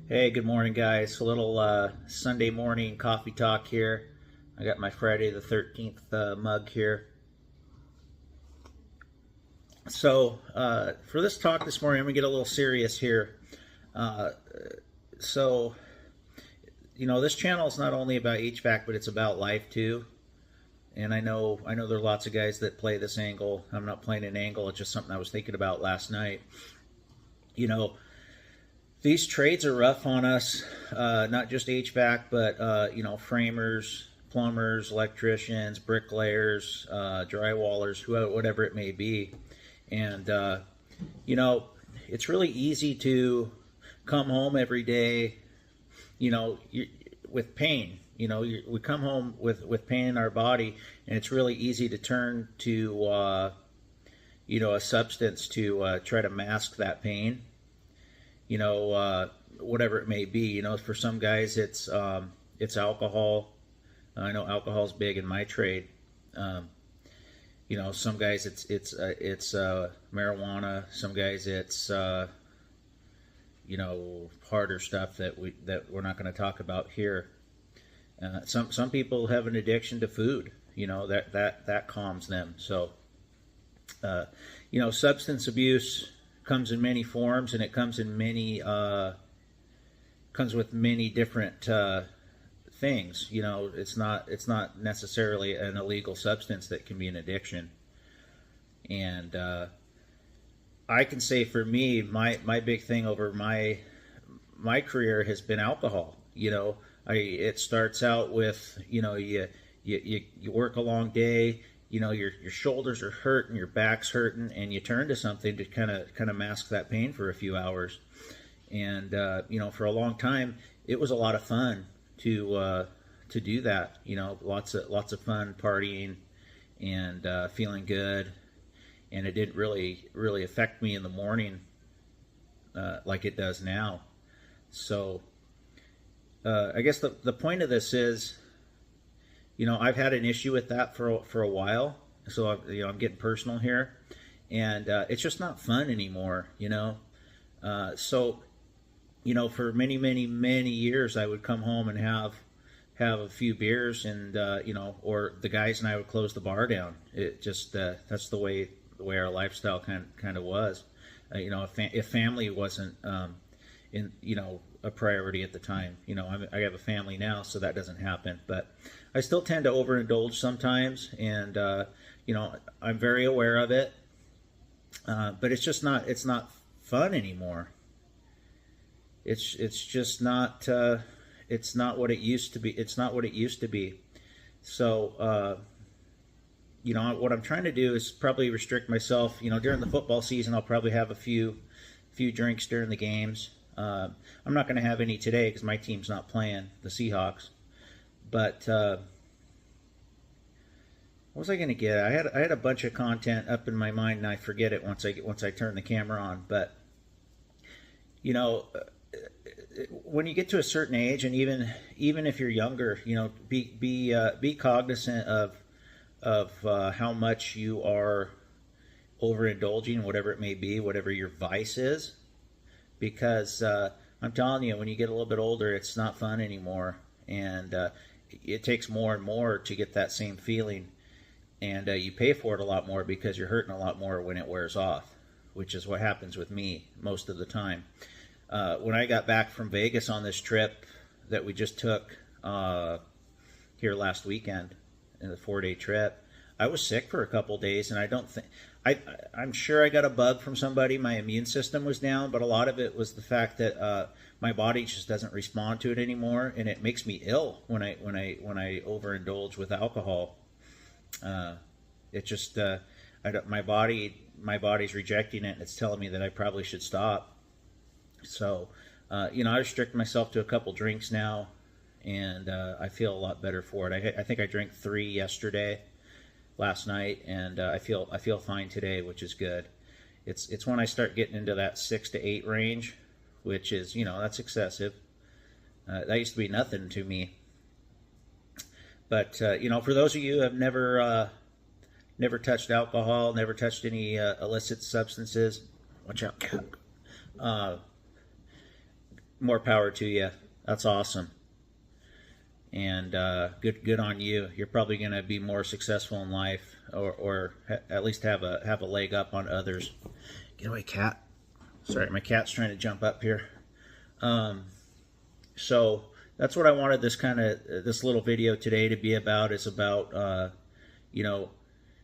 Hey, good morning, guys. A little Sunday morning coffee talk here. I got my Friday the 13th mug here. For this talk this morning, I'm going to get a little serious here. Uh, so, this channel is not only about HVAC, but it's about life too. And I know there are lots of guys that play this angle. I'm not playing an angle. It's just something I was thinking about last night. You know, these trades are rough on us, not just HVAC, but framers, plumbers, electricians, bricklayers, drywallers, whatever it may be. And you know, it's really easy to come home every day, with pain. We come home with pain in our body, and it's really easy to turn to a substance to try to mask that pain. Whatever it may be. For some guys, it's alcohol. I know alcohol's big in my trade. Some guys it's marijuana. Some guys it's harder stuff that we're not going to talk about here. Some people have an addiction to food. That calms them. So substance abuse comes in many forms, and it comes in many comes with many different things. It's not necessarily an illegal substance that can be an addiction. And I can say for me, my big thing over my career has been alcohol. It starts out with you work a long day. Your shoulders are hurting, your back's hurting, and you turn to something to kind of mask that pain for a few hours. And for a long time, it was a lot of fun to do that. Lots of fun partying and feeling good, and it didn't really affect me in the morning like it does now. So I guess the point of this is, I've had an issue with that for a while. So I'm getting personal here, and it's just not fun anymore. For many years, I would come home and have a few beers, and or the guys and I would close the bar down. It just that's the way our lifestyle kind of was. If family wasn't in a priority at the time. I have a family now, so that doesn't happen. But I still tend to overindulge sometimes, and I'm very aware of it. But it's not fun anymore. It's just not it's not what it used to be. It's not what it used to be. So what I'm trying to do is probably restrict myself. During the football season, I'll probably have a few drinks during the games. I'm not going to have any today because my team's not playing, the Seahawks. But what was I going to get? I had a bunch of content up in my mind, and I forget it once I turn the camera on. But when you get to a certain age, and even if you're younger, be cognizant of how much you are overindulging, whatever it may be, whatever your vice is. Because I'm telling you, when you get a little bit older, it's not fun anymore, and it takes more and more to get that same feeling, and you pay for it a lot more because you're hurting a lot more when it wears off, which is what happens with me most of the time. When I got back from Vegas on this trip that we just took here last weekend, in the 4-day trip, I was sick for a couple days, and I don't think I'm sure I got a bug from somebody. My immune system was down, but a lot of it was the fact that my body just doesn't respond to it anymore, and it makes me ill when I overindulge with alcohol. It just my body's rejecting it, and it's telling me that I probably should stop. So I restrict myself to a couple drinks now, and I feel a lot better for it. I think I drank 3 yesterday, last night, and I feel fine today, which is good. It's when I start getting into that 6 to 8 range, which is that's excessive. That used to be nothing to me. But for those of you who have never touched alcohol, never touched any illicit substances, watch out, cat. More power to you. That's awesome. And good on you. You're probably going to be more successful in life, or at least have a leg up on others. Get away, cat. Sorry, my cat's trying to jump up here. So that's what I wanted this little video today to be about. Is about you know,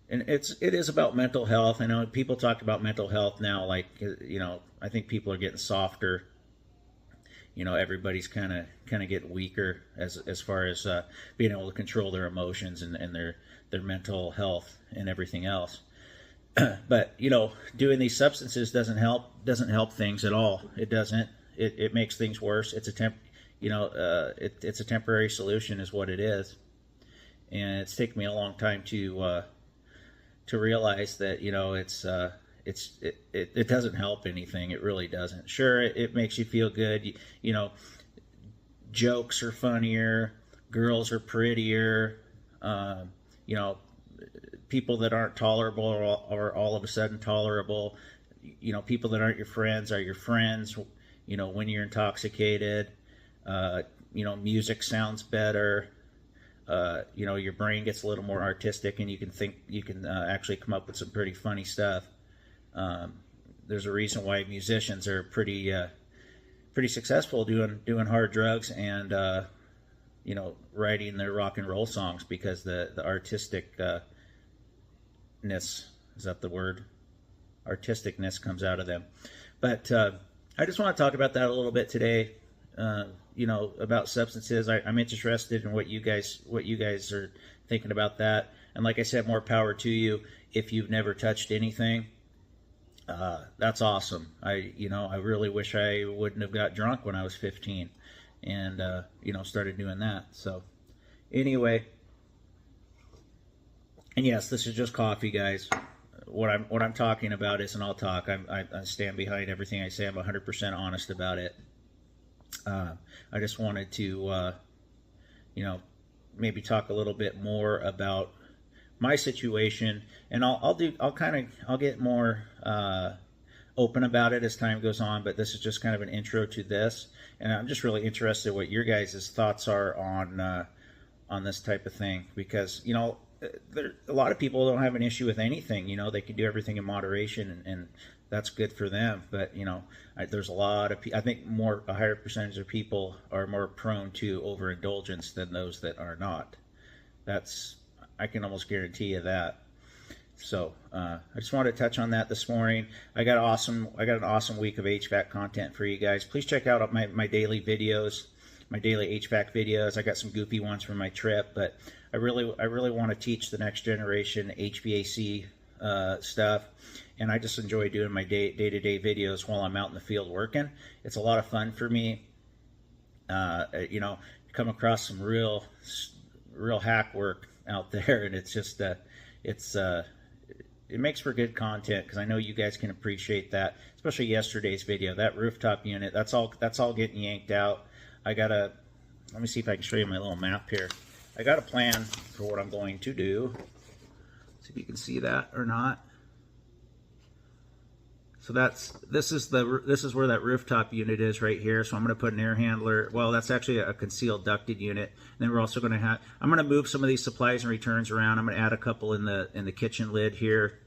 and it is about mental health. I know people talk about mental health now, like, you know, I think people are getting softer. You know, everybody's kind of getting weaker as far as being able to control their emotions and their mental health and everything else. But you know, doing these substances doesn't help things at all. It doesn't. It makes things worse. It's it's a temporary solution, is what it is. And it's taken me a long time to realize that, you know, it doesn't help anything. It really doesn't. Sure, it makes you feel good. You know, jokes are funnier, girls are prettier. You know, people that aren't tolerable are all of a sudden tolerable. You know, people that aren't your friends are your friends. You know, when you're intoxicated, you know, music sounds better. You know, your brain gets a little more artistic, and you can actually come up with some pretty funny stuff. There's a reason why musicians are pretty successful doing hard drugs and you know, writing their rock and roll songs, because the artisticness, is that the word? Artisticness comes out of them. But I just want to talk about that a little bit today. You know, about substances. I'm interested in what you guys are thinking about that. And like I said, more power to you. If you've never touched anything, that's awesome. I really wish I wouldn't have got drunk when I was 15 and you know, started doing that. So anyway, and yes, this is just coffee, guys. What I'm talking about isn't all talk. I stand behind everything I say. I'm 100% honest about it. I just wanted to you know, maybe talk a little bit more about my situation, and I'll get more open about it as time goes on. But this is just kind of an intro to this, and I'm just really interested in what your guys' thoughts are on this type of thing, because, you know, a lot of people don't have an issue with anything. You know, they can do everything in moderation, and that's good for them. But, you know, there's a lot of I think a higher percentage of people are more prone to overindulgence than those that are not. I can almost guarantee you that. So I just wanted to touch on that this morning. I got an awesome week of HVAC content for you guys. Please check out my daily videos, my daily HVAC videos. I got some goofy ones from my trip, but I really want to teach the next generation HVAC stuff. And I just enjoy doing my day-to-day videos while I'm out in the field working. It's a lot of fun for me. You know, come across some real hack work out there, and it's just it makes for good content, because I know you guys can appreciate that, especially yesterday's video. That rooftop unit, that's all getting yanked out. Let me see if I can show you my little map here. I got a plan for what I'm going to do. See if you can see that or not. So this is where that rooftop unit is, right here. So I'm going to put an air handler. Well, that's actually a concealed ducted unit. And then we're also going to I'm going to move some of these supplies and returns around. I'm going to add a couple in the kitchen lid here.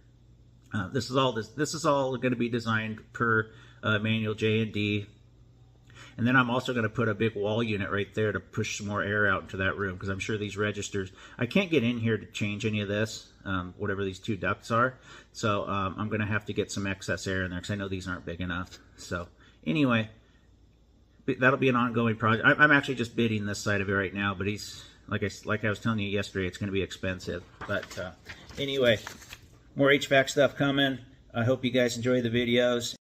This is all going to be designed per manual J&D. And then I'm also going to put a big wall unit right there to push some more air out into that room, because I'm sure these registers, I can't get in here to change any of this, whatever these two ducts are. So I'm going to have to get some excess air in there, because I know these aren't big enough. So anyway, that'll be an ongoing project. I'm actually just bidding this side of it right now, but like I was telling you yesterday, it's going to be expensive. But anyway, more HVAC stuff coming. I hope you guys enjoy the videos.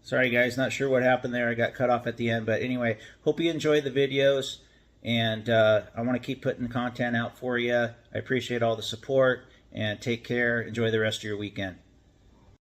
Sorry guys, not sure what happened there. I got cut off at the end. But anyway, hope you enjoy the videos. And I want to keep putting content out for you. I appreciate all the support. And take care. Enjoy the rest of your weekend.